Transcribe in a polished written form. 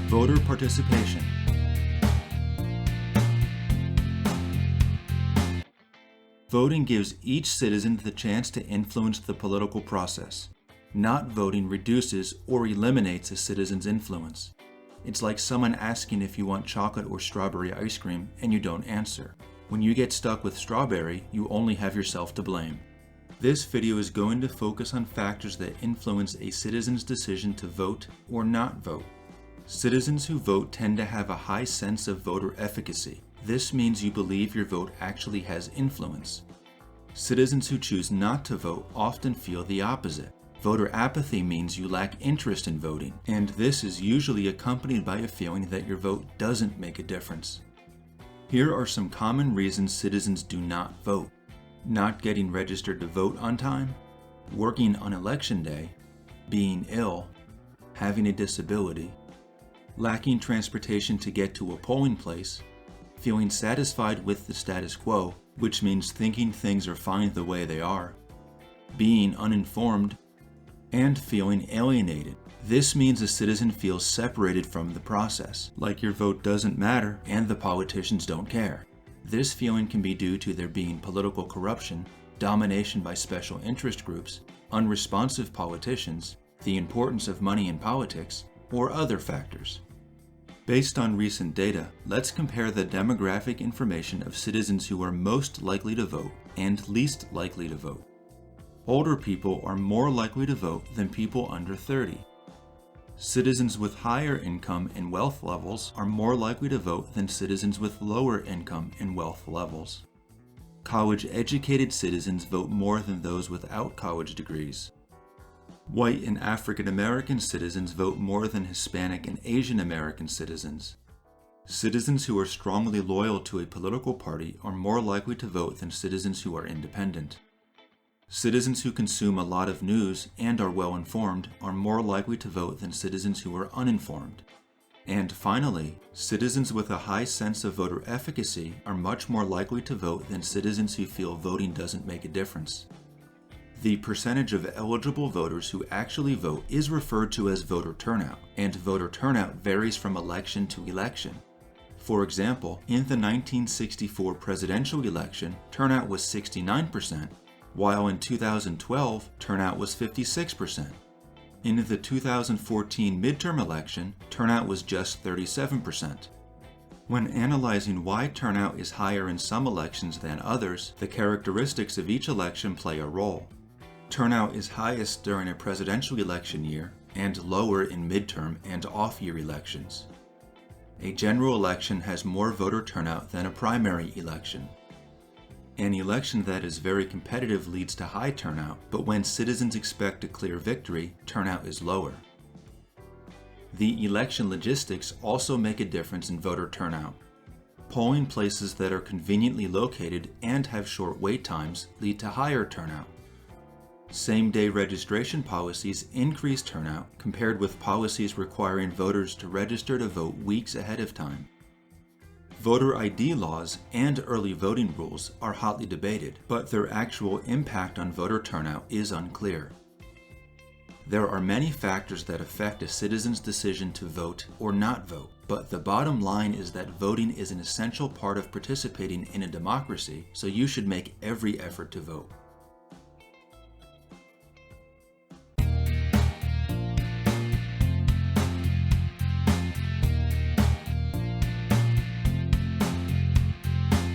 Voter participation. Voting gives each citizen the chance to influence the political process. Not voting reduces or eliminates a citizen's influence. It's like someone asking if you want chocolate or strawberry ice cream and you don't answer. When you get stuck with strawberry, you only have yourself to blame. This video is going to focus on factors that influence a citizen's decision to vote or not vote. Citizens who vote tend to have a high sense of voter efficacy. This means you believe your vote actually has influence. Citizens who choose not to vote often feel the opposite. Voter apathy means you lack interest in voting, and this is usually accompanied by a feeling that your vote doesn't make a difference. Here are some common reasons citizens do not vote: not getting registered to vote on time, working on election day, being ill, having a disability, lacking transportation to get to a polling place, feeling satisfied with the status quo, which means thinking things are fine the way they are, being uninformed, and feeling alienated. This means a citizen feels separated from the process, like your vote doesn't matter and the politicians don't care. This feeling can be due to there being political corruption, domination by special interest groups, unresponsive politicians, the importance of money in politics, or other factors. Based on recent data, let's compare the demographic information of citizens who are most likely to vote and least likely to vote. Older people are more likely to vote than people under 30. Citizens with higher income and wealth levels are more likely to vote than citizens with lower income and wealth levels. College-educated citizens vote more than those without college degrees. White and African American citizens vote more than Hispanic and Asian American citizens. Citizens who are strongly loyal to a political party are more likely to vote than citizens who are independent. Citizens who consume a lot of news and are well informed are more likely to vote than citizens who are uninformed. And finally, citizens with a high sense of voter efficacy are much more likely to vote than citizens who feel voting doesn't make a difference. The percentage of eligible voters who actually vote is referred to as voter turnout, and voter turnout varies from election to election. For example, in the 1964 presidential election, turnout was 69%, while in 2012, turnout was 56%. In the 2014 midterm election, turnout was just 37%. When analyzing why turnout is higher in some elections than others, the characteristics of each election play a role. Turnout is highest during a presidential election year and lower in midterm and off-year elections. A general election has more voter turnout than a primary election. An election that is very competitive leads to high turnout, but when citizens expect a clear victory, turnout is lower. The election logistics also make a difference in voter turnout. Polling places that are conveniently located and have short wait times lead to higher turnout. Same-day registration policies increase turnout compared with policies requiring voters to register to vote weeks ahead of time. Voter ID laws and early voting rules are hotly debated, but their actual impact on voter turnout is unclear. There are many factors that affect a citizen's decision to vote or not vote, but the bottom line is that voting is an essential part of participating in a democracy, so you should make every effort to vote.